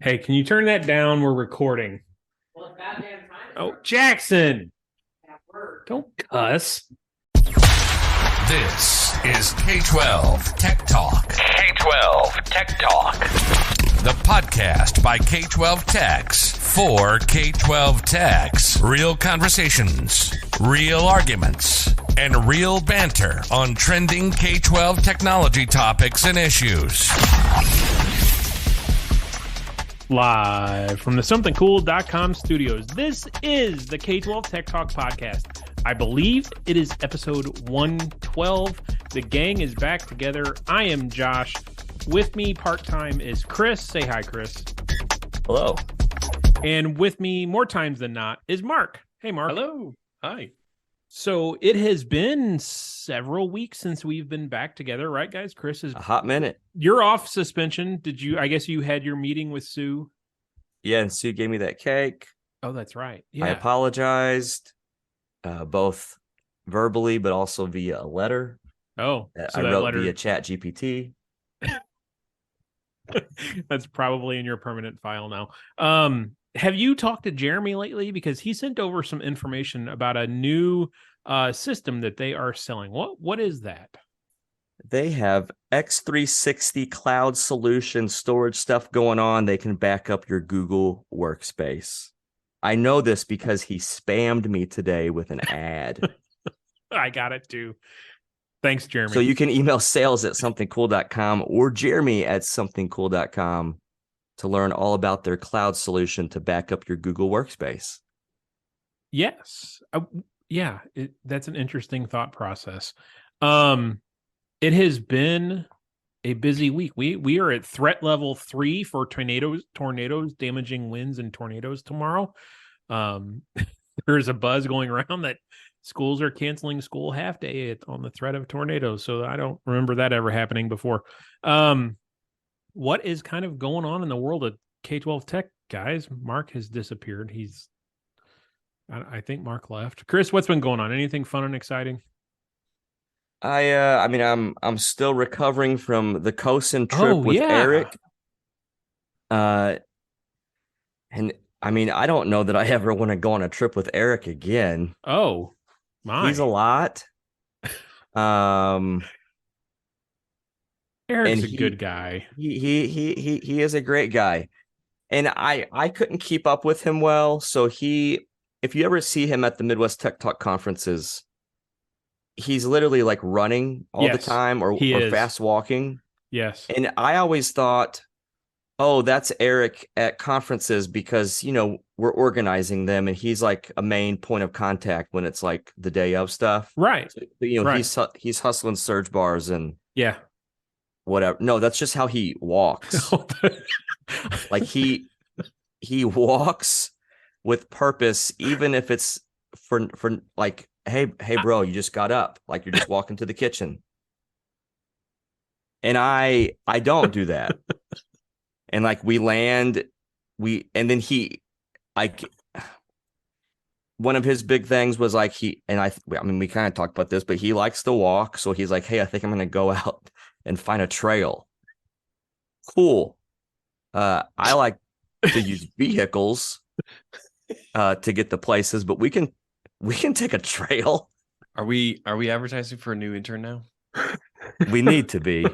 Hey, can you turn that down? We're recording. Well, it's goddamn time. Oh, Jackson, don't cuss. This is K-12 Tech Talk. K-12 Tech Talk. The podcast by K-12 Techs for K-12 Techs. Real conversations, real arguments, and real banter on trending K-12 technology topics and issues. Live from the somethingcool.com studios. This is the K-12 Tech Talk podcast. I believe it is episode 112. The gang is back together. I am Josh. With me part-time is Chris. Say hi, Chris. Hello. And with me more times than not is Mark. Hey, Mark. Hello. Hi. So it has been several weeks since we've been back together, right, guys? Chris is A hot minute. You're off suspension. I guess you had your meeting with Sue? Yeah, and Sue gave me that cake. Oh, that's right. Yeah. I apologized, both verbally, but also via a letter. Oh, I so that wrote letter via ChatGPT. that's probably in your permanent file now. Have you talked to Jeremy lately? Because he sent over some information about a new system that they are selling. What is that? They have X360 cloud solution storage stuff going on. They can back up your Google Workspace. I know this because he spammed me today with an ad. I got it too. Thanks, Jeremy. So you can email sales@somethingcool.com or jeremy@somethingcool.com to learn all about their cloud solution to back up your Google Workspace. Yes. That's an interesting thought process. It has been a busy week. We are at threat level 3 for tornadoes, damaging winds and tornadoes tomorrow. There's a buzz going around that schools are canceling school half day on the threat of tornadoes. So I don't remember that ever happening before. What is kind of going on in the world of K-12 tech, guys? Mark has disappeared. I think Mark left. Chris, what's been going on? Anything fun and exciting? I'm still recovering from the CoSN trip with Eric. And I don't know that I ever want to go on a trip with Eric again. Oh, my. He's a lot. Eric's a good guy. He is a great guy. And I couldn't keep up with him well. So if you ever see him at the Midwest Tech Talk conferences, he's literally like running all the time or fast walking. Yes. And I always thought, oh, that's Eric at conferences because, we're organizing them and he's like a main point of contact when it's like the day of stuff. Right. So, right. He's hustling surge bars and whatever. No, that's just how he walks. Like he walks with purpose, even if it's for like, hey, bro, you just got up. Like you're just walking to the kitchen. And I don't do that. And like we land, and then he, like, one of his big things was like we kind of talked about this, but he likes to walk. So he's like, hey, I think I'm going to go out and find a trail. Cool. I like to use vehicles to get to places, but we can take a trail. Are we advertising for a new intern now? We need to be.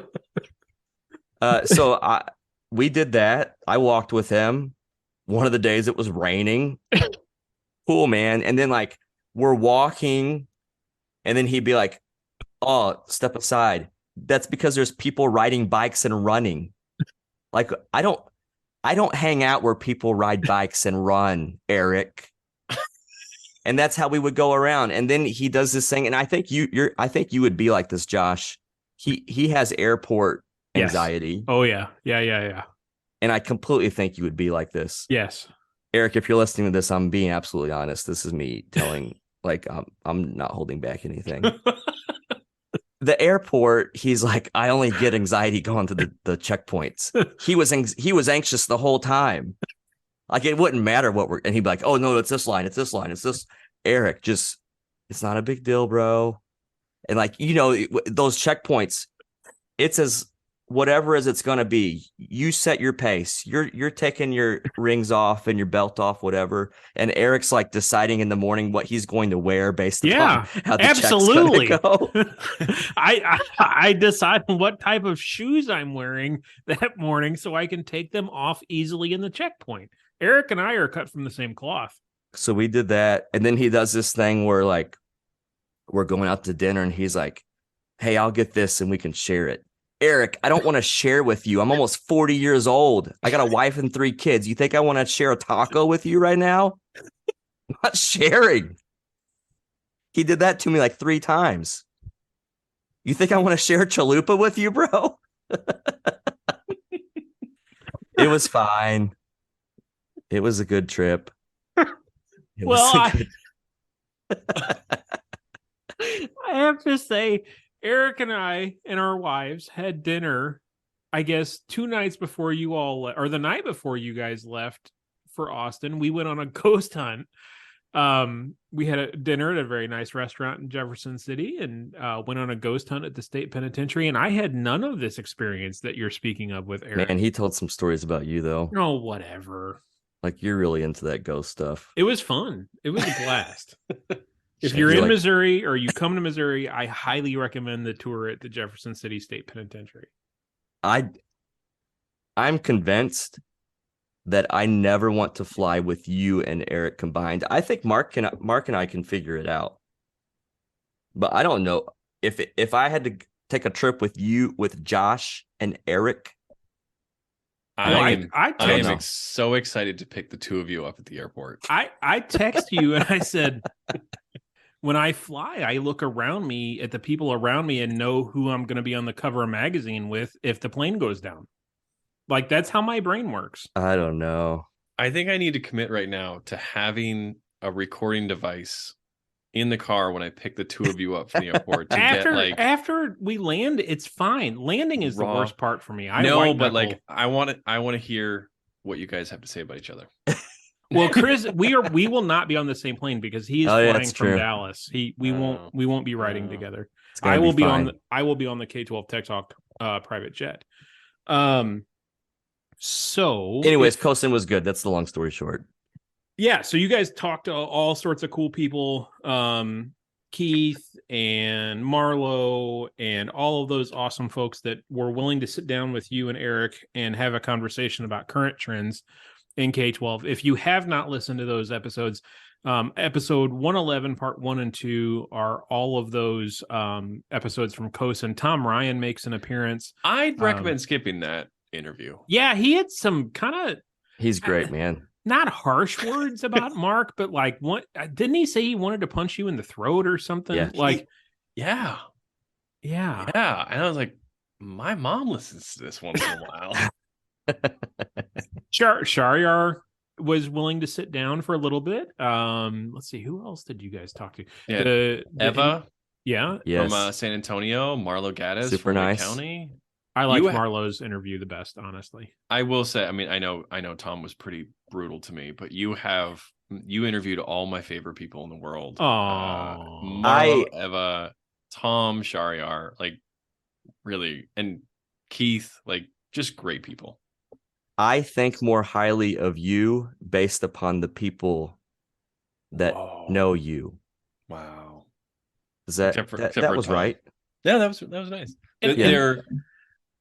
We did that. I walked with him. One of the days it was raining. Cool, man. And then like we're walking and then he'd be like, oh, step aside. That's because there's people riding bikes and running. Like I don't hang out where people ride bikes and run, Eric. And that's how we would go around. And then he does this thing. And I think I think you would be like this, Josh. He has airport anxiety. Yes. Oh yeah. Yeah. And I completely think you would be like this. Yes. Eric, if you're listening to this, I'm being absolutely honest. This is me telling, like, I'm not holding back anything. The airport, he's like, I only get anxiety going to the checkpoints. He was anxious the whole time. Like it wouldn't matter and he'd be like, oh no, it's this line, it's this line, it's this. Eric, it's not a big deal, bro. And like, those checkpoints, it's as whatever as it's going to be. You set your pace. You're taking your rings off and your belt off, whatever. And Eric's like deciding in the morning what he's going to wear based upon how the absolutely. check's going to go. I decide on what type of shoes I'm wearing that morning so I can take them off easily in the checkpoint. Eric and I are cut from the same cloth. So we did that. And then he does this thing where like we're going out to dinner and he's like, hey, I'll get this and we can share it. Eric, I don't want to share with you. I'm almost 40 years old. I got a wife and 3 kids. You think I want to share a taco with you right now? I'm not sharing. He did that to me like 3 times. You think I want to share chalupa with you, bro? It was fine. It was a good trip. I have to say, Eric and I and our wives had dinner, I guess, 2 nights before you all, or the night before you guys left for Austin. We went on a ghost hunt. We had a dinner at a very nice restaurant in Jefferson City and went on a ghost hunt at the state penitentiary. And I had none of this experience that you're speaking of with Eric. Man, he told some stories about you, though. Oh, whatever. Like, you're really into that ghost stuff. It was fun. It was a blast. If you're in Missouri or you come to Missouri, I highly recommend the tour at the Jefferson City State Penitentiary. I'm convinced that I never want to fly with you and Eric combined. I think Mark and I can figure it out. But I don't know if I had to take a trip with you, with Josh and Eric. I am so excited to pick the 2 of you up at the airport. I text you and I said, when I fly, I look around me at the people around me and know who I'm going to be on the cover of a magazine with if the plane goes down. Like, that's how my brain works. I don't know. I think I need to commit right now to having a recording device in the car when I pick the 2 of you up from the airport. After we land, it's fine. Landing is the worst part for me. I want to hear what you guys have to say about each other. Well, Chris, we will not be on the same plane because he is flying from Dallas. We won't be riding together. I will be on the K-12 Tech Talk private jet. So anyways, CoSN was good. That's the long story short. Yeah, so you guys talked to all sorts of cool people, Keith and Marlo and all of those awesome folks that were willing to sit down with you and Eric and have a conversation about current trends in K-12. If you have not listened to those episodes, episode 111, part 1 and 2 are all of those episodes from CoSN. Tom Ryan makes an appearance. I'd recommend skipping that interview. Yeah, he had some kind of... He's great, man. Not harsh words about Mark, but like, what didn't he say he wanted to punch you in the throat or something? Yeah. And I was like, my mom listens to this once in a while. Sharyar was willing to sit down for a little bit. Let's see, who else did you guys talk to? Yeah, Eva. Yes. From San Antonio. Marlo Gaddis super from nice. County. I like Marlo's interview the best, honestly. I will say, I mean, I know Tom was pretty brutal to me, but you interviewed all my favorite people in the world. Oh, Marlo, Eva, Tom, Sharyar, like, really, and Keith, like, just great people. I think more highly of you based upon the people that know you. Wow. Is that that was Tom. Right? Yeah, that was nice.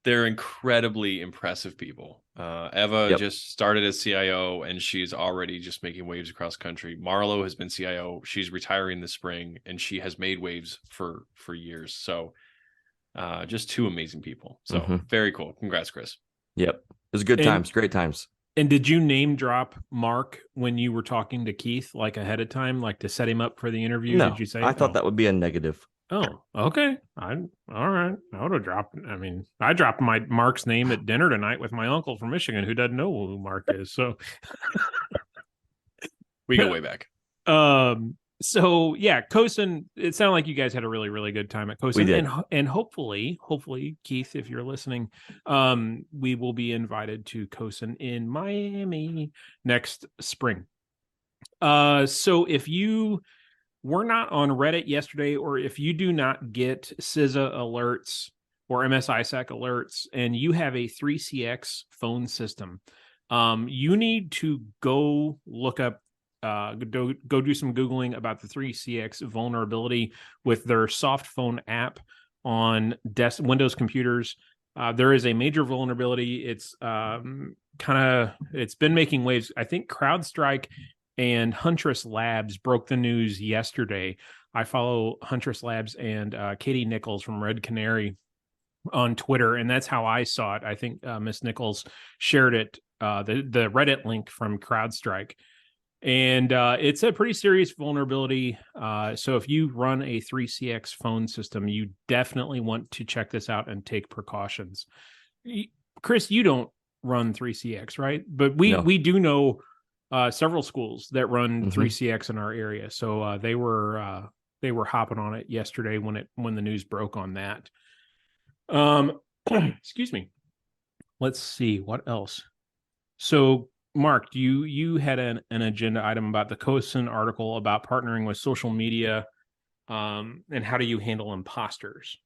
They're incredibly impressive people. Eva just started as CIO and she's already just making waves across country. Marlo has been CIO. She's retiring this spring and she has made waves for years. So just 2 amazing people. So very cool. Congrats, Chris. Yep. It was good times. Great times. And did you name drop Mark when you were talking to Keith, like ahead of time, like to set him up for the interview? No, did you say? I thought that would be a negative. Oh, okay. All right. I would have dropped. I mean, I dropped my Mark's name at dinner tonight with my uncle from Michigan, who doesn't know who Mark is. So we go way back. So yeah, CoSN. It sounded like you guys had a really, really good time at CoSN. We did. And hopefully, Keith, if you're listening, we will be invited to CoSN in Miami next spring. So if you were not on Reddit yesterday, or if you do not get CISA alerts or MSISAC alerts, and you have a 3CX phone system, you need to go look up, go do some Googling about the 3CX vulnerability with their soft phone app on Windows computers. There is a major vulnerability. It's it's been making waves. I think CrowdStrike and Huntress Labs broke the news yesterday. I follow Huntress Labs and Katie Nichols from Red Canary on Twitter, and that's how I saw it. I think Miss Nichols shared it, the Reddit link from CrowdStrike. And it's a pretty serious vulnerability. So if you run a 3CX phone system, you definitely want to check this out and take precautions. Chris, you don't run 3CX, right? But we do know several schools that run 3CX in our area. So they were hopping on it yesterday when the news broke on that. Excuse me. Let's see what else. So Mark, you had an agenda item about the CoSN article about partnering with social media, and how do you handle imposters?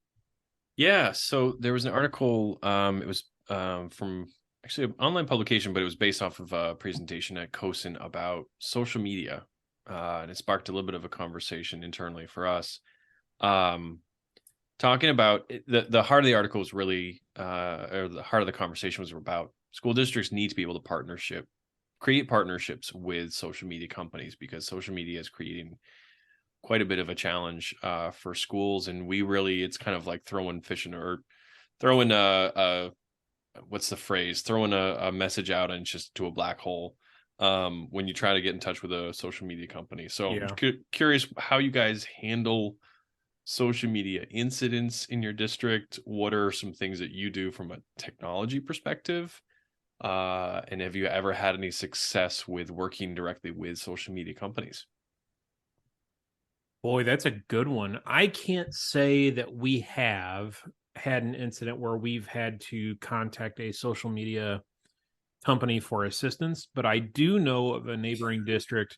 Yeah, so there was an article. It was from actually an online publication, but it was based off of a presentation at CoSN about social media, and it sparked a little bit of a conversation internally for us. Talking about the heart of the article was really, or the heart of the conversation was about school districts need to be able to create partnerships with social media companies, because social media is creating quite a bit of a challenge for schools. And it's kind of like throwing what's the phrase? Throwing a message out and just to a black hole when you try to get in touch with a social media company. So Yeah. I'm curious how you guys handle social media incidents in your district. What are some things that you do from a technology perspective? And have you ever had any success with working directly with social media companies? Boy, that's a good one. I can't say that we have had an incident where we've had to contact a social media company for assistance, but I do know of a neighboring district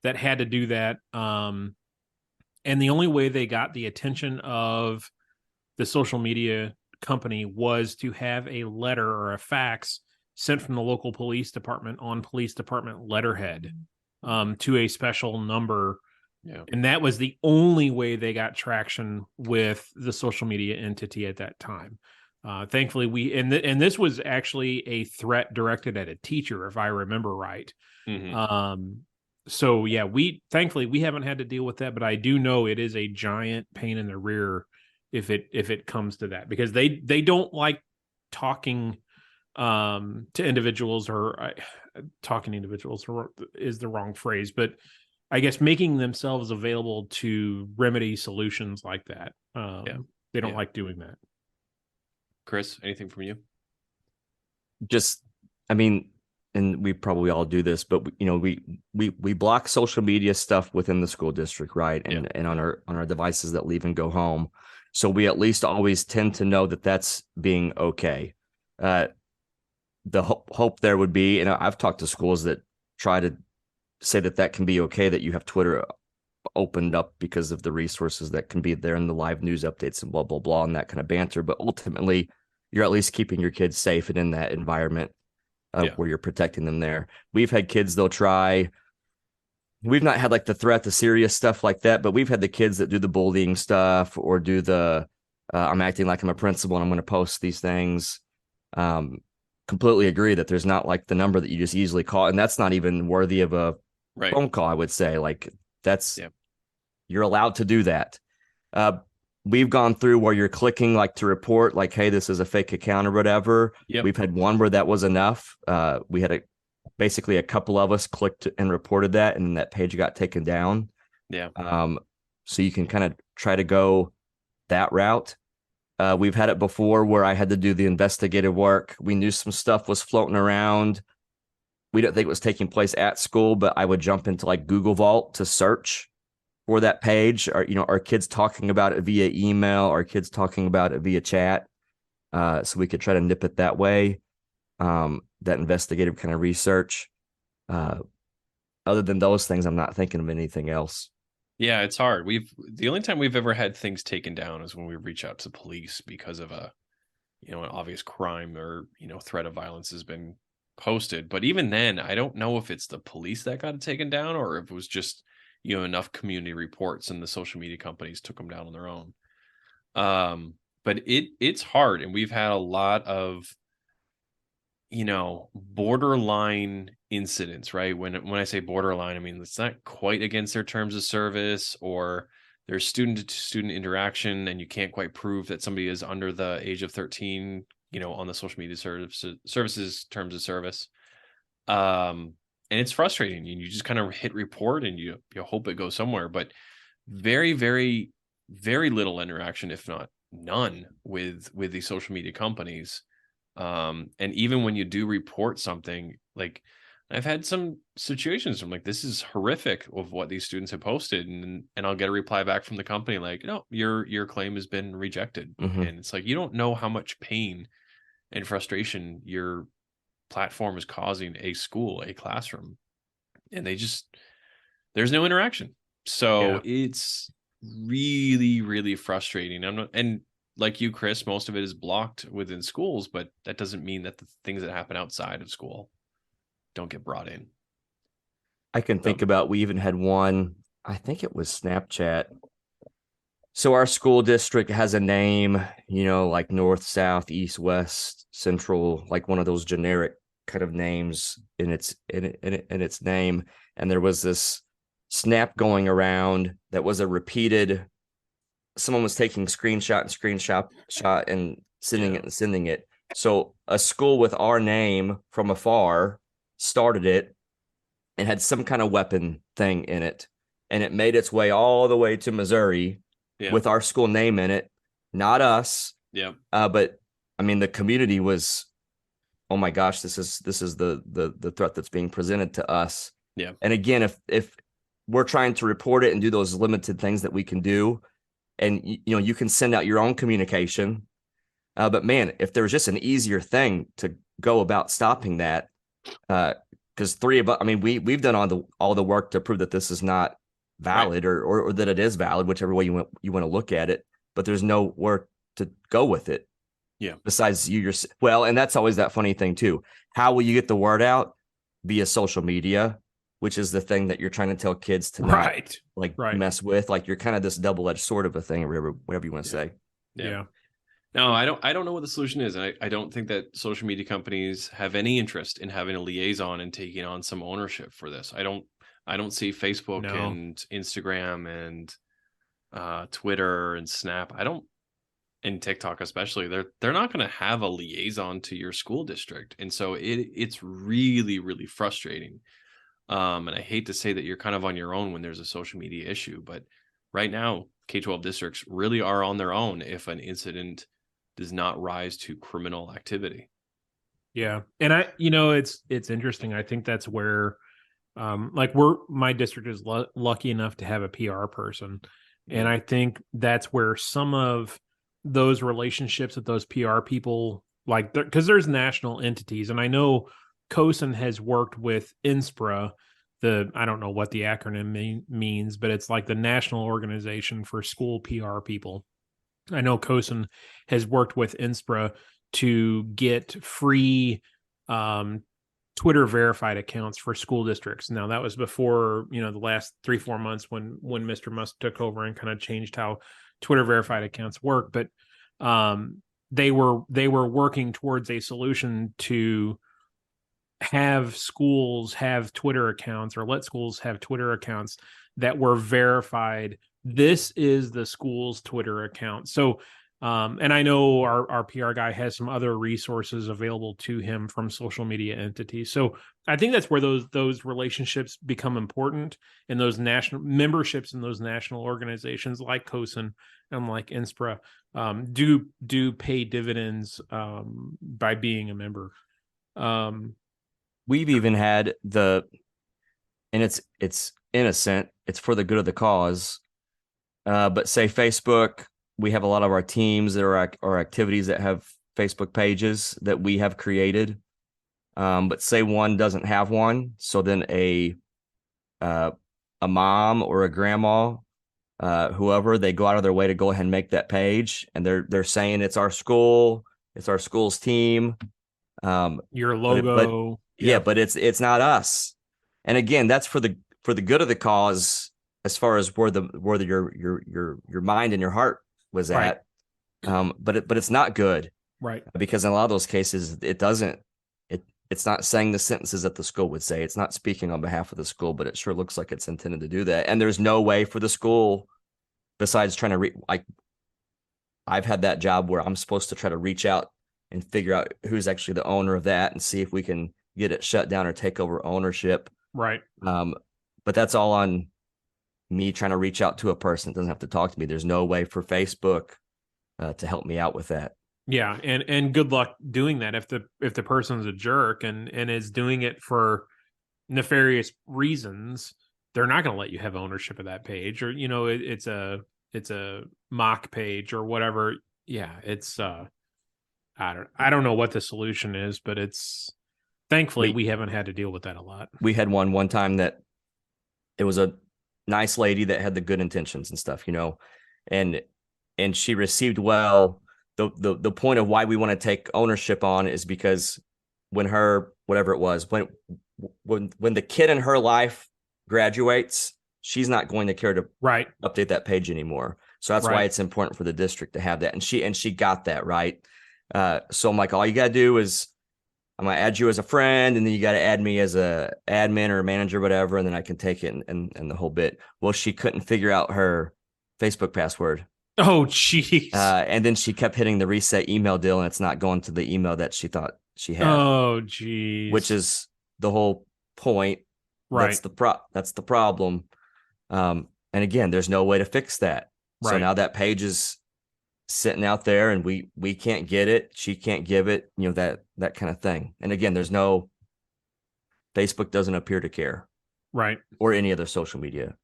that had to do that. And the only way they got the attention of the social media company was to have a letter or a fax sent from the local police department on police department letterhead to a special number. Yeah. And that was the only way they got traction with the social media entity at that time. Thankfully, and this was actually a threat directed at a teacher, if I remember right. So yeah, thankfully we haven't had to deal with that, but I do know it is a giant pain in the rear if it comes to that, because they don't like talking to individuals, or talking to individuals is the wrong phrase, but I guess making themselves available to remedy solutions like that. They don't like doing that. Chris, anything from you? Just, I mean, and we probably all do this, but we block social media stuff within the school district, right? And on our devices that leave and go home. So we at least always tend to know that that's being okay. The hope there would be, and I've talked to schools that try to say that can be okay, that you have Twitter opened up because of the resources that can be there and the live news updates and blah, blah, blah, and that kind of banter. But ultimately, you're at least keeping your kids safe and in that environment where you're protecting them there. We've had kids, we've not had like the serious stuff like that, but we've had the kids that do the bullying stuff or do I'm acting like I'm a principal and I'm going to post these things. Completely agree that there's not like the number that you just easily call, and that's not even worthy of a phone call, I would say. Like you're allowed to do that. We've gone through where you're clicking like to report, like, hey, this is a fake account or whatever. We've had one where that was enough. We had basically a couple of us clicked and reported that, and then that page got taken down. So you can kind of try to go that route. We've had it before where I had to do the investigative work. We knew some stuff was floating around. We didn't think it was taking place at school, but I would jump into like Google Vault to search for that page. Or, our kids talking about it via email, our kids talking about it via chat. So we could try to nip it that way. That investigative kind of research. Other than those things, I'm not thinking of anything else. Yeah, it's hard. The only time we've ever had things taken down is when we reach out to police because of an obvious crime or, threat of violence has been posted. But even then, I don't know if it's the police that got it taken down or if it was just, enough community reports and the social media companies took them down on their own. But it's hard. And we've had a lot of, borderline incidents, right? When I say borderline, I mean, it's not quite against their terms of service, or there's student to student interaction and you can't quite prove that somebody is under the age of 13, on the social media services terms of service. And it's frustrating. You just kind of hit report and you hope it goes somewhere, but very, very, very little interaction, if not none, with these social media companies. And even when you do report something, like I've had some situations I'm like, this is horrific of what these students have posted, and I'll get a reply back from the company like, no, your claim has been rejected. Mhm. And it's like, you don't know how much pain and frustration your platform is causing a school, a classroom, and there's no interaction. So it's really, really frustrating. And like you, Chris, most of it is blocked within schools, but that doesn't mean that the things that happen outside of school don't get brought in. I can think about, we even had one, I think it was Snapchat. So our school district has a name, like north, south, east, west, central, like one of those generic kind of names in its name. And there was this snap going around that was a repeated, someone was taking screenshot and sending it. So a school with our name from afar started it and had some kind of weapon thing in it. And it made its way all the way to Missouri with our school name in it, not us. Yeah. But I mean, the community was, oh my gosh, this is the threat that's being presented to us. Yeah. And again, if we're trying to report it and do those limited things that we can do, and you can send out your own communication, but man, if there was just an easier thing to go about stopping that, because three of us, I mean, we've done all the work to prove that this is not valid, right, or that it is valid, whichever way you want to look at it. But there's nowhere to go with it. Yeah. Besides well, and that's always that funny thing too. How will you get the word out? Via social media, which is the thing that you're trying to tell kids to not mess with. Like, you're kind of this double-edged sword of a thing, or whatever you want to say. Yeah. No, I don't know what the solution is. And I don't think that social media companies have any interest in having a liaison and taking on some ownership for this. I don't see Facebook and Instagram and Twitter and Snap. And TikTok especially, they're not going to have a liaison to your school district. And so it's really, really frustrating. And I hate to say that you're kind of on your own when there's a social media issue, but right now K-12 districts really are on their own if an incident does not rise to criminal activity. Yeah. And it's interesting. I think that's where, my district is lucky enough to have a PR person. And I think that's where some of those relationships with those PR people, because there's national entities, and I know CoSN has worked with INSPRA, I don't know what the acronym means, but it's like the National Organization for School PR People. I know CoSN has worked with INSPRA to get free Twitter verified accounts for school districts. Now, that was before, the last 3-4 months when Mr. Musk took over and kind of changed how Twitter verified accounts work. But they were working towards a solution to have schools have Twitter accounts, or let schools have Twitter accounts that were verified. This is the school's Twitter account. So, and I know our PR guy has some other resources available to him from social media entities. So I think that's where those relationships become important, and those national memberships in those national organizations like CoSN and like INSPRA do pay dividends by being a member. We've even had and it's innocent, it's for the good of the cause. But say Facebook, we have a lot of our teams that are activities that have Facebook pages that we have created. But say one doesn't have one, so then a mom or a grandma whoever, they go out of their way to go ahead and make that page, and they're saying it's our school, it's our school's team. Your logo. But it's not us. And again, that's for the good of the cause, as far as where your mind and your heart was at. But it's not good. Right. Because in a lot of those cases, it's not saying the sentences that the school would say. It's not speaking on behalf of the school, but it sure looks like it's intended to do that. And there's no way for the school, besides trying to I've had that job where I'm supposed to try to reach out and figure out who's actually the owner of that and see if we can get it shut down or take over ownership. Right. But that's all on me trying to reach out to a person. It doesn't have to talk to me. There's no way for Facebook to help me out with that. Yeah, and good luck doing that if the person's a jerk and is doing it for nefarious reasons. They're not going to let you have ownership of that page, or it's a mock page or whatever. Yeah, it's I don't know what the solution is, but it's thankfully we haven't had to deal with that a lot. We had one time that it was a nice lady that had the good intentions and stuff, and she received well. The point of why we want to take ownership on is because when her, whatever it was, when the kid in her life graduates, she's not going to care to update that page anymore. So that's why it's important for the district to have that. And she got that right. So I'm like, all you got to do is I'm going to add you as a friend, and then you got to add me as a admin or manager, whatever. And then I can take it and the whole bit. Well, she couldn't figure out her Facebook password. Oh, jeez. And then she kept hitting the reset email deal, and it's not going to the email that she thought she had. Oh, geez. Which is the whole point. Right. That's the problem. And again, there's no way to fix that. Right. So now that page is sitting out there, and we can't get it. She can't give it, that kind of thing. And again, Facebook doesn't appear to care. Right. Or any other social media.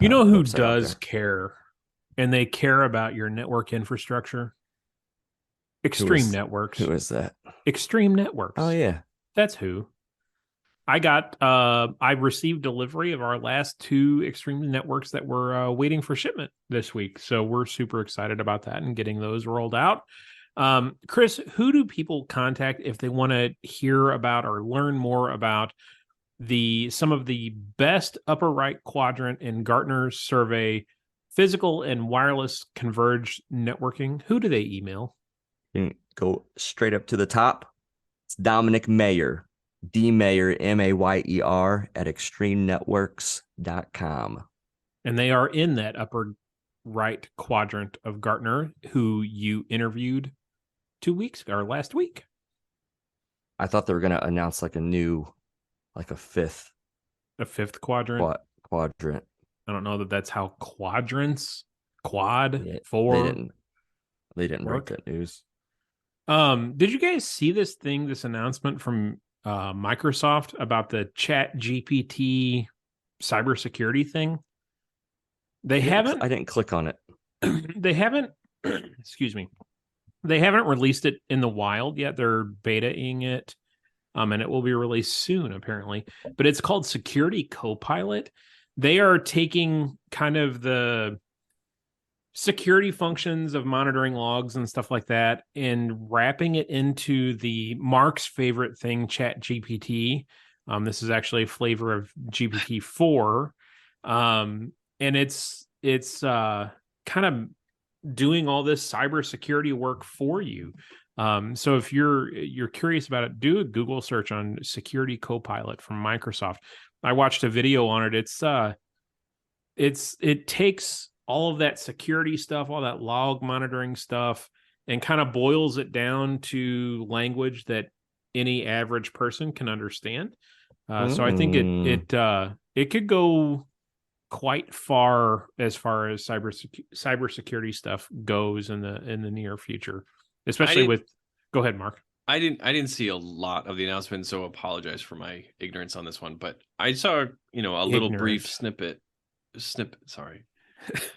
You know who does care? And they care about your network infrastructure? Extreme Networks. Who is that? Extreme Networks. Oh, yeah. That's who. I received delivery of our last 2 Extreme Networks that were waiting for shipment this week. So we're super excited about that and getting those rolled out. Chris, who do people contact if they want to hear about or learn more about some of the best upper right quadrant in Gartner's survey, physical and wireless converged networking? Who do they email? You can go straight up to the top. It's Dominic Mayer, D-Mayer, M-A-Y-E-R, at extremenetworks.com. And they are in that upper right quadrant of Gartner, who you interviewed last week. I thought they were going to announce a fifth quadrant. Quadrant. I don't know that's how quadrants, they didn't write that news. Did you guys see this announcement from Microsoft about the ChatGPT cybersecurity thing? I didn't click on it. They haven't, excuse me. They haven't released it in the wild yet. They're betaing it. And it will be released soon, apparently. But it's called Security Copilot. They are taking kind of the security functions of monitoring logs and stuff like that and wrapping it into the Mark's favorite thing, ChatGPT. This is actually a flavor of GPT-4. And it's kind of doing all this cybersecurity work for you. So if you're curious about it, do a Google search on Security Copilot from Microsoft. I watched a video on it. It takes all of that security stuff, all that log monitoring stuff, and kind of boils it down to language that any average person can understand. So I think it could go quite far as cybersecurity stuff goes in the near future, especially with. Go ahead, Mark. I didn't see a lot of the announcement, so apologize for my ignorance on this one. But I saw a little brief snippet. Sorry,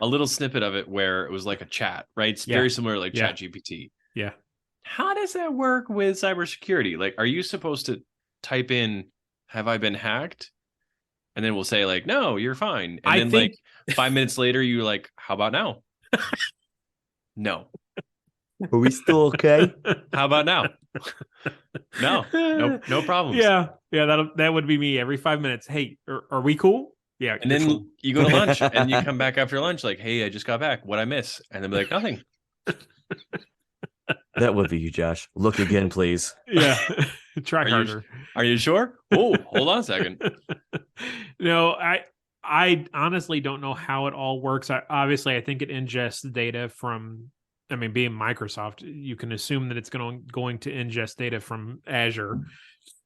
a little snippet of it where it was like a chat, right? It's very similar, like ChatGPT. Yeah. How does that work with cybersecurity? Like, are you supposed to type in, "Have I been hacked?" And then we'll say like, no, you're fine. And I then think- like 5 minutes later, you're like, how about now? No. Are we still okay? How about now? No problems. Yeah, that would be me every 5 minutes. Hey, are we cool? Yeah. And then you go to lunch and you come back after lunch like, hey, I just got back. What'd I miss? And then be like, nothing. That would be you, Josh. Look again, please. Yeah. Try harder. Are you sure? Oh, hold on a second. No, I honestly don't know how it all works. I think it ingests data from, I mean, being Microsoft, you can assume that it's going to ingest data from Azure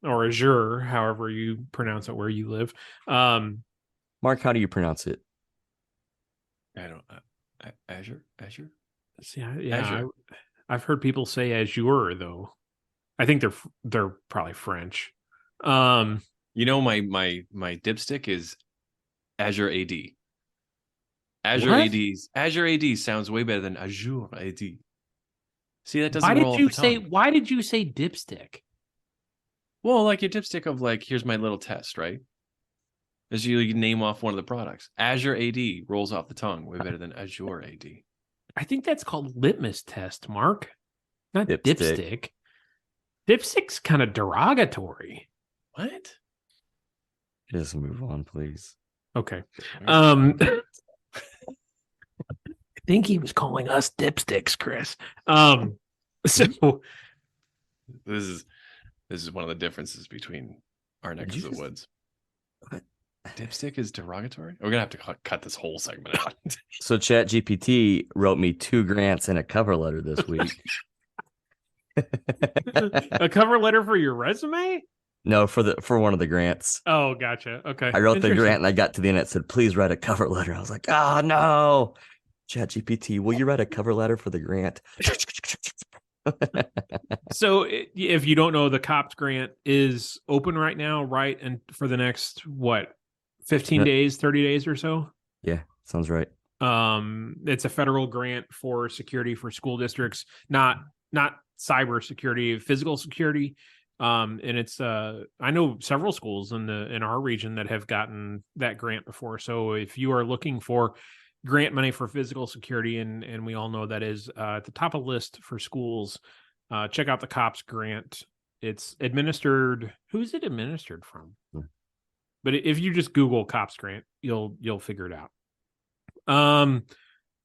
or Azure, however you pronounce it where you live. Mark, how do you pronounce it? I don't Azure. Yeah, Azure. I've heard people say Azure though. I think they're probably French. You know, my dipstick is Azure AD. Azure AD sounds way better than Azure AD. See, that doesn't roll off the tongue. Why did you say dipstick? Well, like your dipstick of like, here's my little test, right? As you name off one of the products. Azure AD rolls off the tongue way better than Azure AD. I think that's called litmus test, Mark. Not Dipstick. dipstick. Dipstick's kind of derogatory. What? Just move on, please. Okay. I think he was calling us dipsticks, Chris. So This is one of the differences between our neck of the woods. What? Dipstick is derogatory? We're gonna have to cut this whole segment out. So ChatGPT wrote me 2 grants and a cover letter this week. a cover letter for your resume? No, for one of the grants. Oh, gotcha. Okay. I wrote the grant and I got to the end. It said, please write a cover letter. I was like, oh, no. ChatGPT, will you write a cover letter for the grant? So if you don't know, the COPS grant is open right now, right? And for the next, 15 days, 30 days or so? Yeah, sounds right. It's a federal grant for security for school districts, not cyber security, physical security. And it's I know several schools in our region that have gotten that grant before. So if you are looking for grant money for physical security, and we all know that is at the top of the list for schools, check out the COPS grant. It's administered. Who's it administered from? But if you just Google COPS grant, you'll figure it out.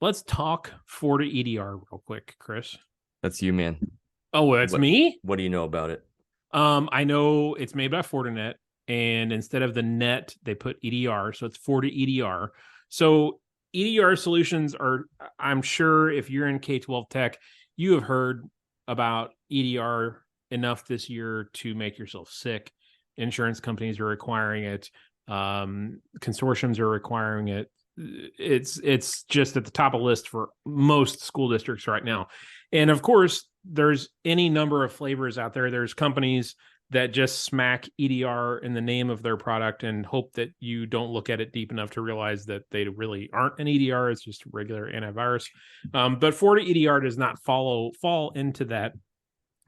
Let's talk FortiEDR real quick, Chris. That's you, man. Oh, that's me? What do you know about it? I know it's made by Fortinet, and instead of the net, they put EDR, so it's FortiEDR. So EDR solutions are, I'm sure if you're in K-12 tech, you have heard about EDR enough this year to make yourself sick. Insurance companies are requiring it. Consortiums are requiring it. It's just at the top of the list for most school districts right now. And of course, there's any number of flavors out there. There's companies that just smack EDR in the name of their product and hope that you don't look at it deep enough to realize that they really aren't an EDR. It's just a regular antivirus. But FortiEDR does not fall into that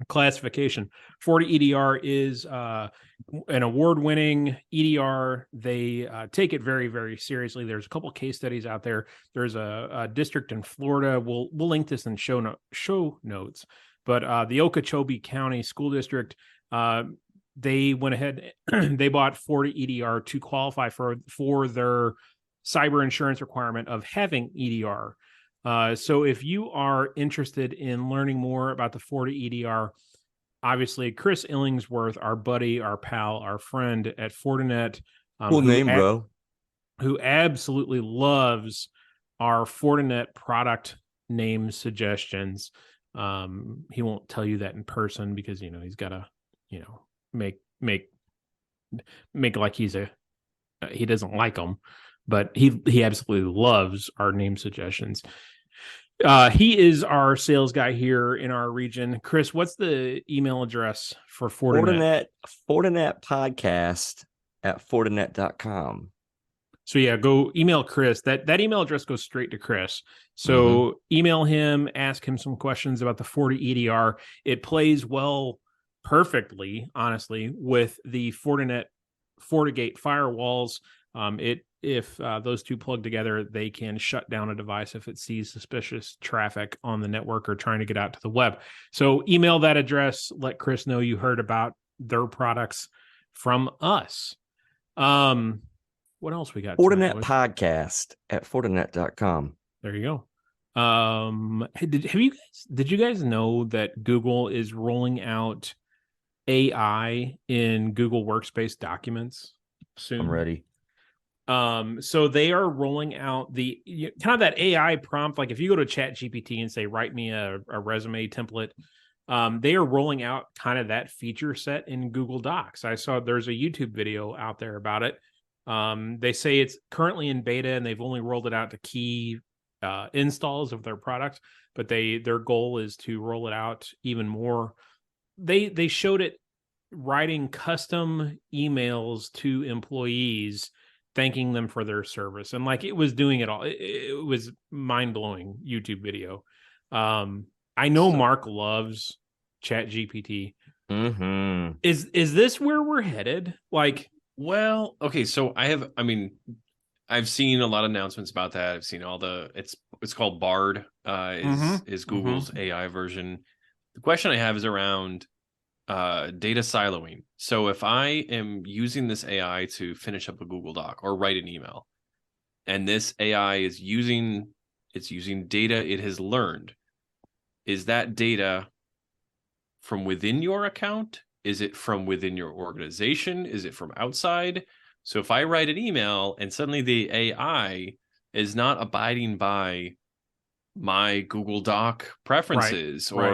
classification. FortiEDR is an award-winning EDR. They take it very, very seriously. There's a couple case studies out there. There's a district in Florida. We'll link this in show notes. But the Okeechobee County School District, they went ahead, they bought FortiEDR to qualify for their cyber insurance requirement of having EDR. So if you are interested in learning more about the FortiEDR, obviously Chris Illingsworth, our buddy, our pal, our friend at Fortinet, Cool name, bro. Who absolutely loves our Fortinet product name suggestions. He won't tell you that in person because he's got to make like he doesn't like them, but he absolutely loves our name suggestions. He is our sales guy here in our region. Chris, what's the email address for Fortinet? Fortinet podcast at Fortinet.com. So yeah, go email Chris. That email address goes straight to Chris. So email him, ask him some questions about the FortiEDR. It plays perfectly, honestly, with the Fortinet FortiGate firewalls. If those two plug together, they can shut down a device if it sees suspicious traffic on the network or trying to get out to the web. So email that address. Let Chris know you heard about their products from us. What else we got? Fortinet podcast at Fortinet.com. There you go. Did you guys know that Google is rolling out AI in Google Workspace documents soon? I'm ready. So they are rolling out the kind of that AI prompt. Like if you go to ChatGPT and say, write me a resume template, they are rolling out kind of that feature set in Google Docs. I saw there's a YouTube video out there about it. They say it's currently in beta and they've only rolled it out to key installs of their product, but their goal is to roll it out even more. They showed it writing custom emails to employees thanking them for their service, and like it was doing it all. It was mind-blowing YouTube video. I know Mark loves ChatGPT. Mm-hmm. Is this where we're headed? Like, well, okay, so I've seen a lot of announcements about that. I've seen it's called Bard, is Google's AI version. The question I have is around data siloing. So if I am using this AI to finish up a Google Doc or write an email, and this AI is using data it has learned, is that data from within your account? Is it from within your organization? Is it from outside? So if I write an email and suddenly the AI is not abiding by my Google Doc preferences or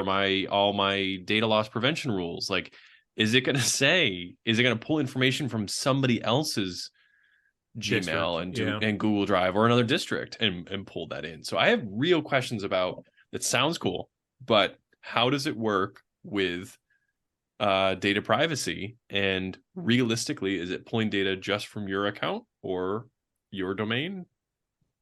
all my data loss prevention rules, like, is it going to pull information from somebody else's Gmail and Google Drive or another district and pull that in? So I have real questions about that. Sounds cool, but how does it work with data privacy? And realistically, is it pulling data just from your account or your domain?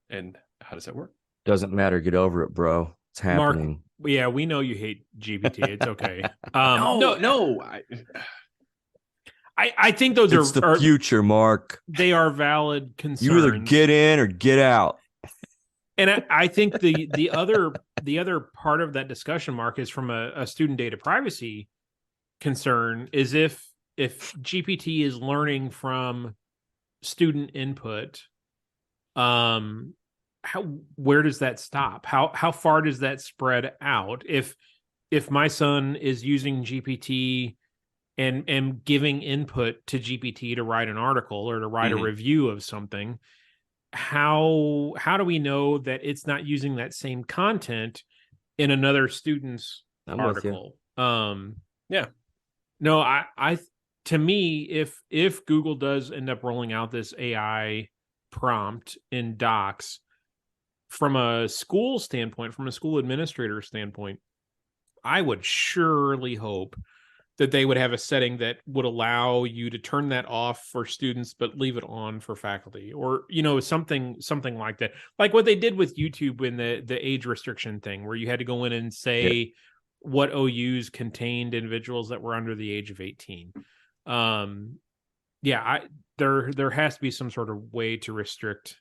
And how does that work? Doesn't matter. Get over it, bro. It's happening. Mark, yeah, we know you hate GPT. It's okay. No. I think those it's the future, Mark. They are valid concerns. You either get in or get out. And I think the other part of that discussion, Mark, is from a student data privacy concern, is if GPT is learning from student input, where does that stop? How far does that spread out? If my son is using GPT and giving input to GPT to write an article or to write a review of something, how do we know that it's not using that same content in another student's article? Yeah. No, I to me, if Google does end up rolling out this AI prompt in Docs, from a school standpoint, from a school administrator standpoint, I would surely hope that they would have a setting that would allow you to turn that off for students, but leave it on for faculty, or, something like that. Like what they did with YouTube in the age restriction thing, where you had to go in and say what OUs contained individuals that were under the age of 18. There has to be some sort of way to restrict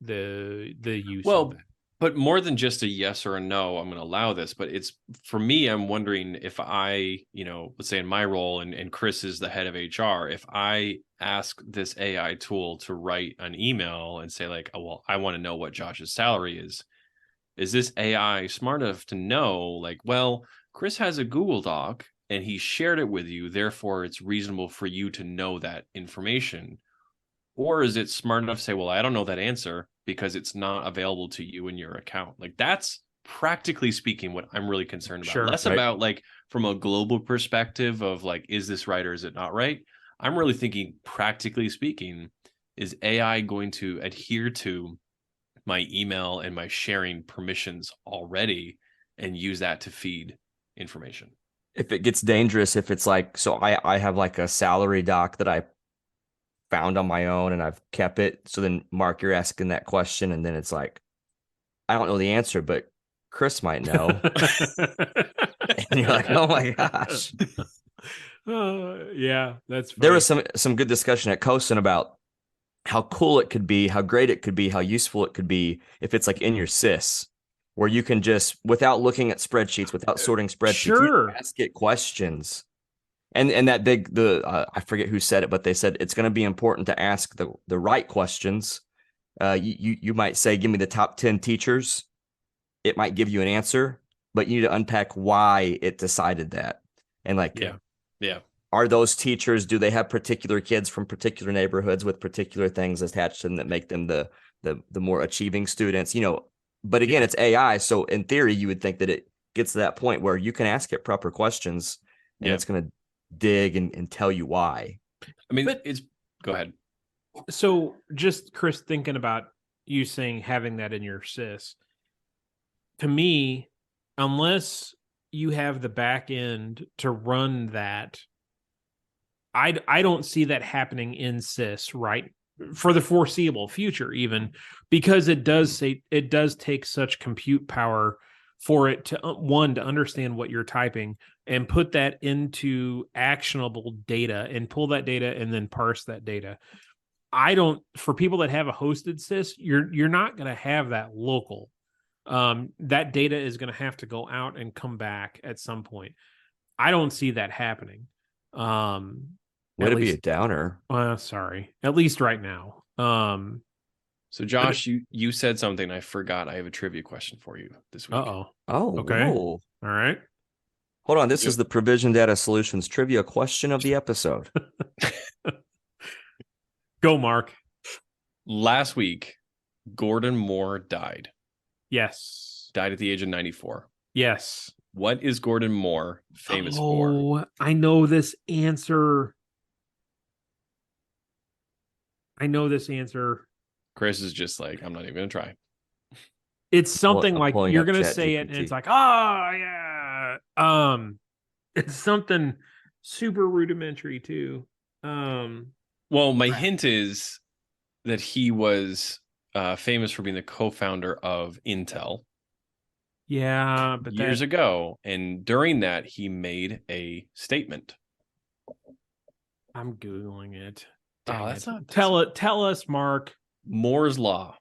the use of that. But more than just a yes or a no, I'm going to allow this. But it's, for me, I'm wondering if I, let's say in my role, and Chris is the head of HR, if I ask this AI tool to write an email and say like, oh, well, I want to know what Josh's salary is this AI smart enough to know, like, well, Chris has a Google Doc and he shared it with you, therefore it's reasonable for you to know that information? Or is it smart enough to say, well, I don't know that answer because it's not available to you in your account? Like, that's practically speaking what I'm really concerned about. Less about like from a global perspective of like, is this right or is it not right? I'm really thinking, practically speaking, is AI going to adhere to my email and my sharing permissions already and use that to feed information? If it gets dangerous, if it's like, so I have like a salary doc that I found on my own and I've kept it. So then, Mark, you're asking that question, and then it's like, I don't know the answer, but Chris might know. And you're like, oh my gosh. Yeah, that's funny. There was some good discussion at CoSN about how cool it could be, how great it could be, how useful it could be if it's like in your sys, where you can just, without looking at spreadsheets, without sorting spreadsheets, you Sure. ask it questions. And that I forget who said it, but they said it's going to be important to ask the right questions. You might say, give me the top 10 teachers. It might give you an answer, but you need to unpack why it decided that. And like, yeah. Are those teachers, do they have particular kids from particular neighborhoods with particular things attached to them that make them the more achieving students, but again, it's AI. So in theory, you would think that it gets to that point where you can ask it proper questions and it's going to dig and tell you why. I mean, go ahead. So just Chris, thinking about you saying having that in your sys, to me, unless you have the back end to run that, I don't see that happening in sys, right? For the foreseeable future, even because it does take such compute power for it to to understand what you're typing and put that into actionable data and pull that data and then parse that data. For people that have a hosted sys, you're not going to have that local. That data is going to have to go out and come back at some point. I don't see that happening. Would it be a downer? Sorry. At least right now. So Josh, you said something I forgot. I have a trivia question for you this week. Oh, okay. Whoa. All right. Hold on. This is the Provision Data Solutions trivia question of the episode. Go, Mark. Last week, Gordon Moore died. Yes. Died at the age of 94. Yes. What is Gordon Moore famous for? Oh, I know this answer. Chris is just like, I'm not even going to try. It's something like you're going to ChatGPT. say it and it's like, oh, yeah. It's something super rudimentary too. Well, my hint is that he was famous for being the co-founder of Intel. Yeah, but years ago, and during that, he made a statement. I'm Googling it. That's not. Tell us, Mark. Moore's Law.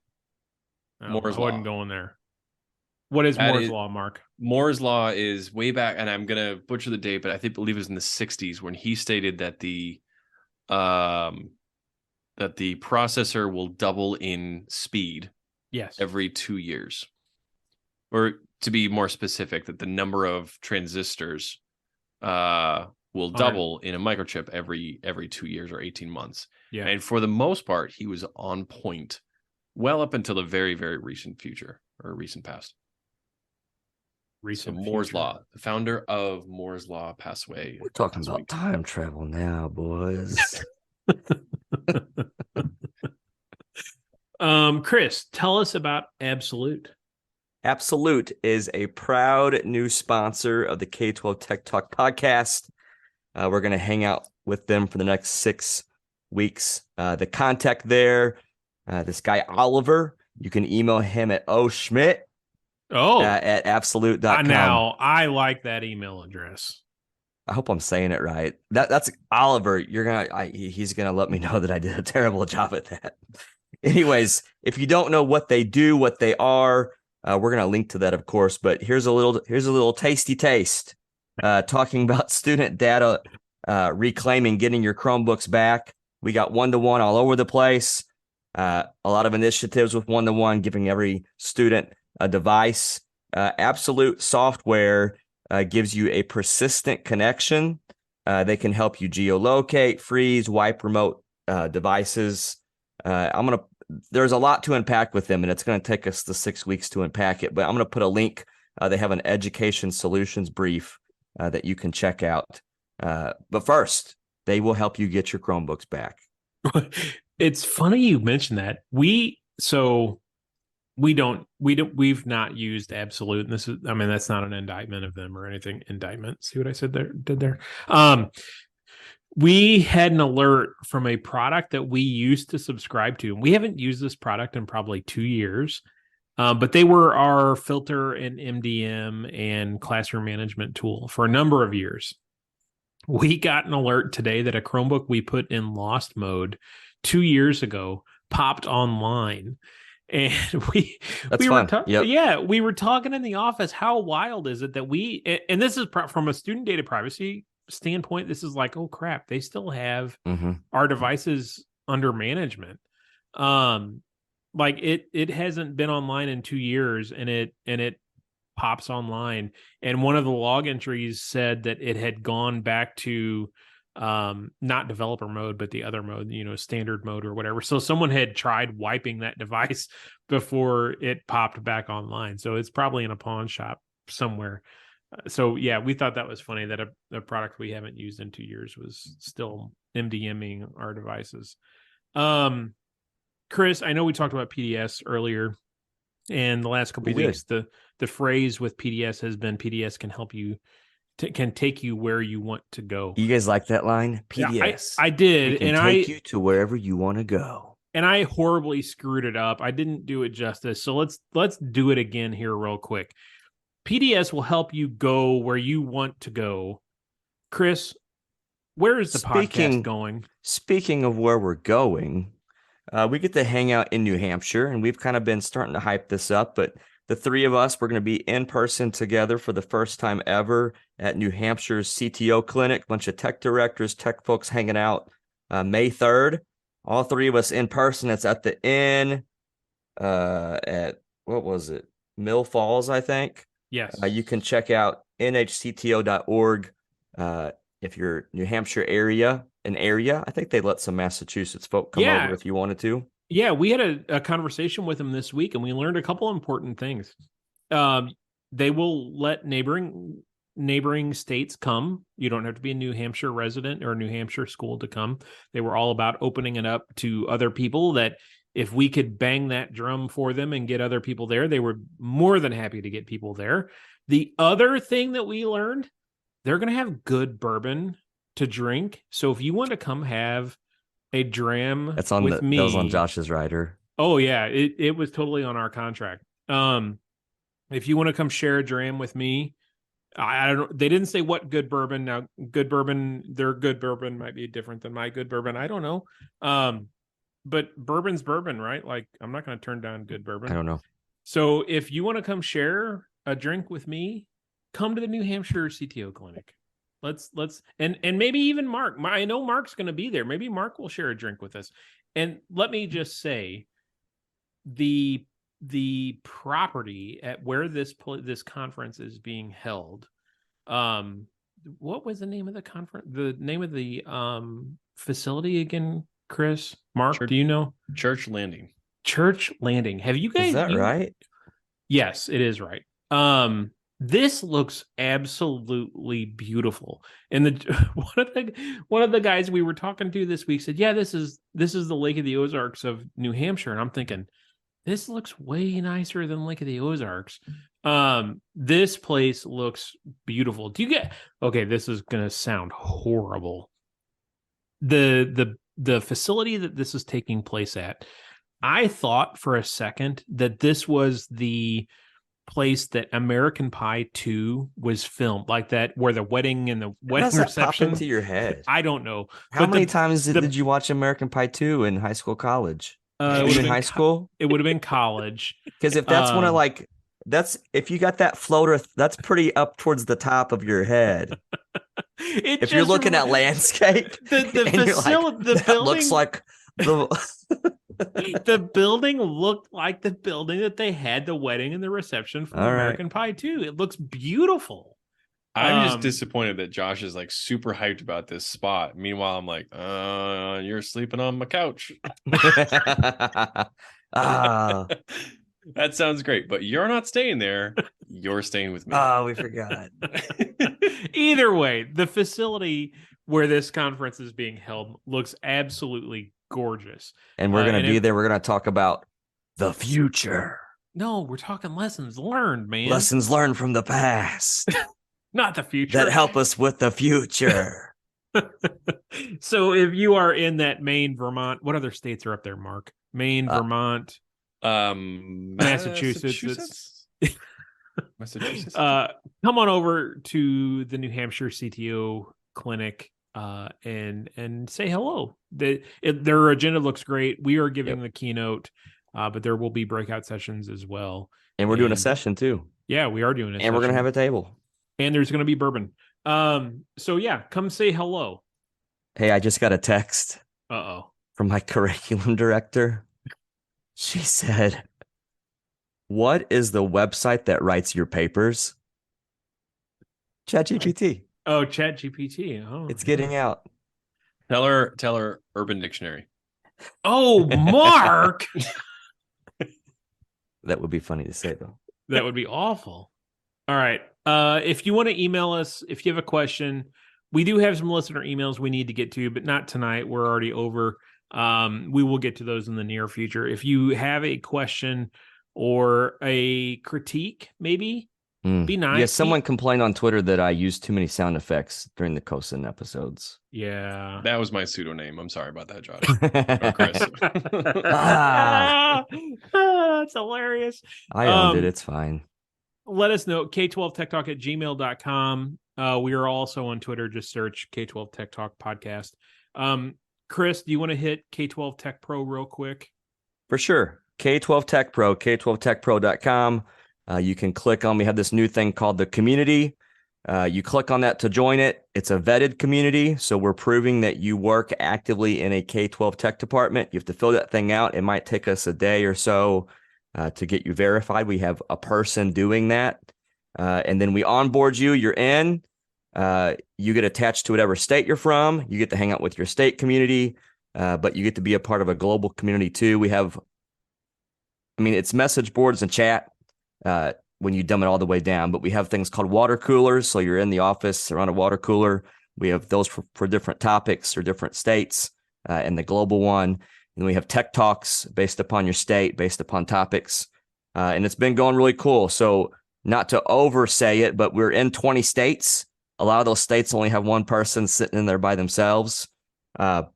Moore's Law. I wasn't going there. What is Moore's Law, Mark? Moore's Law is way back, and I'm gonna butcher the date, but I believe it was in the 60s when he stated that the processor will double in speed. Yes. Every 2 years. Or to be more specific, that the number of transistors will double in a microchip every 2 years or 18 months. Yeah. And for the most part, he was on point well up until the very, very recent future or recent past. Moore's Law, the founder of Moore's Law, passed away. We're talking about time travel now, boys. Chris, tell us about Absolute. Absolute is a proud new sponsor of the K-12 Tech Talk podcast. We're going to hang out with them for the next 6 weeks. The contact there, this guy Oliver, you can email him at oschmidt at absolute.com. Now, I like that email address. I hope I'm saying it right. That's Oliver. He's gonna let me know that I did a terrible job at that. Anyways, if you don't know what they do, what they are, we're gonna link to that, of course. But here's a little tasty taste. Talking about student data reclaiming, getting your Chromebooks back. We got 1-to-1 all over the place. A lot of initiatives with 1-to-1, giving every student a device. Absolute software gives you a persistent connection. They can help you geolocate, freeze, wipe remote devices. There's a lot to unpack with them, and it's going to take us the 6 weeks to unpack it. But I'm going to put a link. They have an education solutions brief that you can check out. But first, they will help you get your Chromebooks back. It's funny you mentioned that. We've not used Absolute, and that's not an indictment of them or anything. Indictment. See what I said there? Did there? We had an alert from a product that we used to subscribe to, and we haven't used this product in probably 2 years. But they were our filter and MDM and classroom management tool for a number of years. We got an alert today that a Chromebook we put in lost mode 2 years ago popped online. And we That's were fun. Yep. we were talking in the office. How wild is it that and this is from a student data privacy standpoint, this is like, oh crap, they still have our devices under management. Like it hasn't been online in 2 years, and it pops online, and one of the log entries said that it had gone back to not developer mode, but the other mode, standard mode or whatever. So someone had tried wiping that device before it popped back online. So it's probably in a pawn shop somewhere. So yeah, we thought that was funny that a product we haven't used in 2 years was still MDMing our devices. Chris, I know we talked about PDS earlier, and the last couple of weeks, the phrase with PDS has been PDS can help you, can take you where you want to go. You guys like that line? PDS. Yeah, I did. It can take you to wherever you want to go. And I horribly screwed it up. I didn't do it justice. So let's do it again here real quick. PDS will help you go where you want to go. Chris, where is the podcast going? Speaking of where we're going, we get to hang out in New Hampshire, and we've kind of been starting to hype this up, but the three of us, we're going to be in person together for the first time ever at New Hampshire's CTO clinic. Bunch of tech directors, tech folks hanging out May 3rd. All three of us in person. It's at the inn at, what was it? Mill Falls, I think. Yes. You can check out nhcto.org if you're New Hampshire area. I think they let some Massachusetts folk come over if you wanted to. Yeah, we had a conversation with them this week, and we learned a couple important things. They will let neighboring states come. You don't have to be a New Hampshire resident or a New Hampshire school to come. They were all about opening it up to other people, that if we could bang that drum for them and get other people there, they were more than happy to get people there. The other thing that we learned, they're going to have good bourbon to drink. So if you want to come have a dram with me, that was on Josh's rider. Oh yeah, it was totally on our contract. If you want to come share a dram with me, I don't know. They didn't say what good bourbon. Now, good bourbon, their good bourbon might be different than my good bourbon. I don't know. But bourbon's bourbon, right? Like, I'm not going to turn down good bourbon. I don't know. So if you want to come share a drink with me, come to the New Hampshire CTO clinic. Let's and maybe even Mark. I know Mark's going to be there. Maybe Mark will share a drink with us. And let me just say, the property at where this conference is being held, what was the name of the conference? The name of the facility again, Chris? Mark, do you know? Church Landing. Church Landing. Have you guys? Is that right? Yes, it is right. This looks absolutely beautiful. And one of the guys we were talking to this week said, "Yeah, this is the Lake of the Ozarks of New Hampshire." And I'm thinking, this looks way nicer than Lake of the Ozarks. This place looks beautiful. Okay, this is going to sound horrible. The facility that this is taking place at, I thought for a second that this was the place that American Pie 2 was filmed, like that, where the wedding and the wedding reception. Pop into your head? I don't know. How many times did you watch American Pie 2 in high school, college? In high school? It would have been college. Because if that's one of if you got that floater, that's pretty up towards the top of your head. If you're looking at landscape, the building looks like the building looked like the building that they had the wedding and the reception from American Pie 2. It looks beautiful. I'm just disappointed that Josh is like super hyped about this spot. Meanwhile, I'm like, you're sleeping on my couch. That sounds great, but you're not staying there. You're staying with me. Oh, we forgot. Either way, the facility where this conference is being held looks absolutely gorgeous. And we're going to be there. We're going to talk about the future. No, we're talking lessons learned, man. Lessons learned from the past. Not the future. That help us with the future. So if you are in that Maine, Vermont, what other states are up there, Mark? Maine, Vermont, Massachusetts. Massachusetts. Come on over to the New Hampshire CTO clinic and say hello. Their agenda looks great. We are giving the keynote, but there will be breakout sessions as well. And we're doing a session too. Yeah, we are doing a session. And we're going to have a table. And there's going to be bourbon. So yeah, come say hello. Hey, I just got a text from my curriculum director. She said, "What is the website that writes your papers?" ChatGPT. Oh, ChatGPT. Oh, it's getting out. Tell her Urban Dictionary. Oh, Mark. That would be funny to say, though. That would be awful. All right. If you want to email us, if you have a question, we do have some listener emails we need to get to, but not tonight. We're already over. We will get to those in the near future. If you have a question or a critique, maybe be nice. Yeah, someone complained on Twitter that I used too many sound effects during the CoSN episodes. Yeah. That was my pseudonym. I'm sorry about that, Josh. Or Chris. That's hilarious. I owned it. It's fine. Let us know. K12techtalk@gmail.com. We are also on Twitter. Just search K12 Tech Talk Podcast. Chris, do you want to hit K12 Tech Pro real quick? For sure. K12 Tech Pro, K12techpro.com. You can click on, we have this new thing called the community. You click on that to join it. It's a vetted community. So we're proving that you work actively in a K12 tech department. You have to fill that thing out. It might take us a day or so to get you verified. We have a person doing that. And then we onboard you. You're in. You get attached to whatever state you're from. You get to hang out with your state community, but you get to be a part of a global community too. We have, it's message boards and chat when you dumb it all the way down, but we have things called water coolers. So you're in the office around a water cooler. We have those for different topics or different states, and the global one. And we have tech talks based upon your state, based upon topics. And it's been going really cool. So not to oversay it, but we're in 20 states. A lot of those states only have one person sitting in there by themselves. But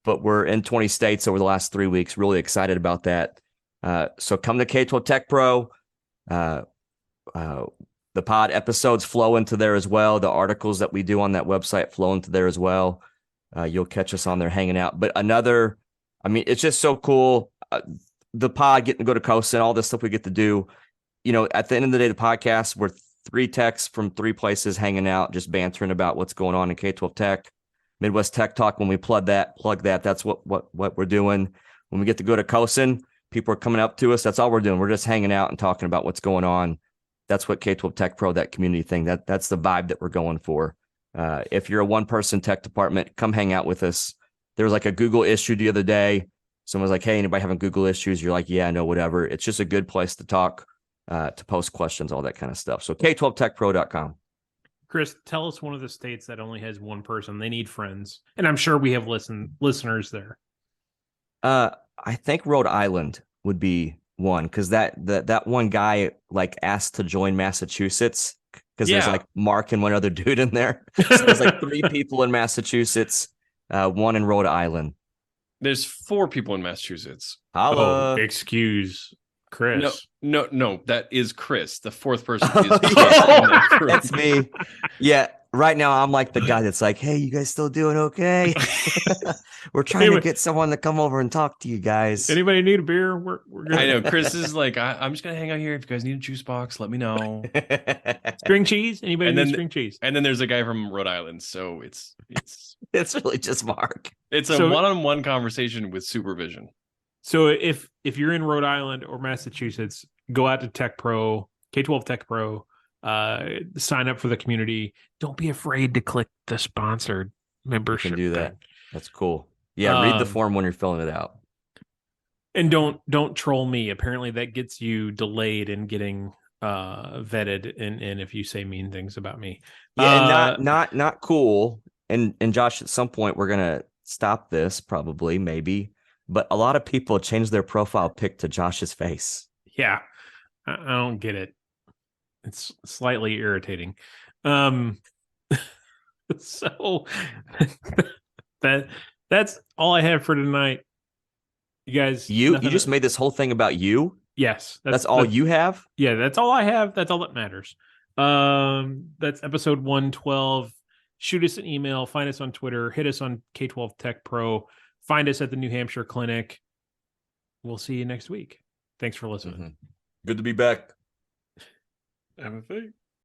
we're in 20 states over the last 3 weeks. Really excited about that. So come to K12 Tech Pro. The pod episodes flow into there as well. The articles that we do on that website flow into there as well. You'll catch us on there hanging out. But it's just so cool. The pod, getting to go to CoSN, all this stuff we get to do. At the end of the day, the podcast, we're 3 techs from 3 places hanging out, just bantering about what's going on in K12 Tech. Midwest Tech Talk, when we plug that, that's what we're doing. When we get to go to CoSN, people are coming up to us. That's all we're doing. We're just hanging out and talking about what's going on. That's what K12 Tech Pro, that community thing, that's the vibe that we're going for. If you're a one-person tech department, come hang out with us. There was like a Google issue the other day. Someone was like, "Hey, anybody having Google issues?" You're like, "Yeah, no, whatever." It's just a good place to talk, to post questions, all that kind of stuff. So K12techpro.com. Chris, tell us one of the states that only has one person. They need friends. And I'm sure we have listeners there. I think Rhode Island would be one, because that one guy asked to join Massachusetts because there's Mark and one other dude in there. So there's 3 people in Massachusetts, one in Rhode Island. There's 4 people in Massachusetts. Holla. Oh, excuse Chris. No, that is Chris. The 4th person is Chris. That's me. Yeah. Right now, I'm like the guy that's like, "Hey, you guys still doing okay?" We're trying to get someone to come over and talk to you guys. Anybody need a beer? We're good. I know. Chris is like, I'm just going to hang out here. If you guys need a juice box, let me know. String cheese? Anybody need string cheese? And then there's a guy from Rhode Island. So it's really just Mark. It's a one-on-one conversation with supervision. So if you're in Rhode Island or Massachusetts, go out to Tech Pro, K12 Tech Pro. Sign up for the community. Don't be afraid to click the sponsored membership. You can do that. That's cool. Yeah, read the form when you're filling it out. And don't troll me. Apparently that gets you delayed in getting vetted and if you say mean things about me. Yeah, and not cool. And Josh, at some point we're gonna stop this, probably, maybe. But a lot of people change their profile pic to Josh's face. Yeah. I don't get it. It's slightly irritating. So that's all I have for tonight. You guys, you just made this whole thing about you? Yes. That's all you have? Yeah, that's all I have. That's all that matters. That's episode 112. shoot us an email, find us on Twitter, hit us on K12 Tech Pro, find us at the New Hampshire Clinic. We'll see you next week. Thanks for listening. Good to be back. Have a thing.